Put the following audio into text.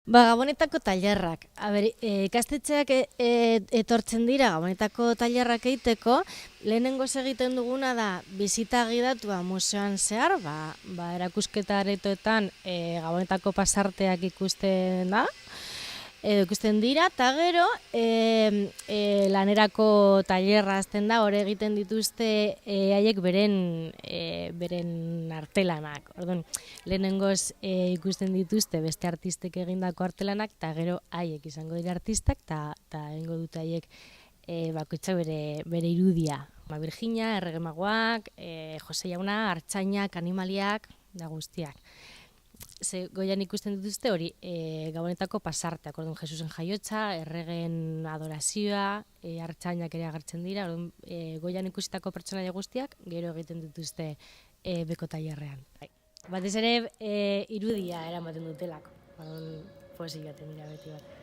Gabonetako tailerrak. Ikastetxeak etortzen dira Gabonetako tailerrak egiteko, lehenengo egiten duguna da bizita gidatua museoan zehar, erakusketa aretoetan Gabonetako pasarteak ikusten dira, eta gero lanerako tailerra hasten da, hor egiten dituzte haiek beren artelanak. Orduan, lehenengoz ikusten dituzte beste artistek egindako artelanak, eta gero haiek izango dira artistak, eta egingo dute haiek bakoitzak bere irudia. Virginia, Errege Magoak, Jose Jauna, Artzainak, Animaliak, da guztiak. Goian ikusten dituzte hori Gabonetako pasarteak, orduan Jesusen jaiotza, erregen adorazioa, Artzainak ere agertzen dira, orduan goian ikusitako pertsonaia guztiak gero egiten dituzte beko tailerrean. Batez ere irudia eramaten dutelako, poesi jaten dira beti bat.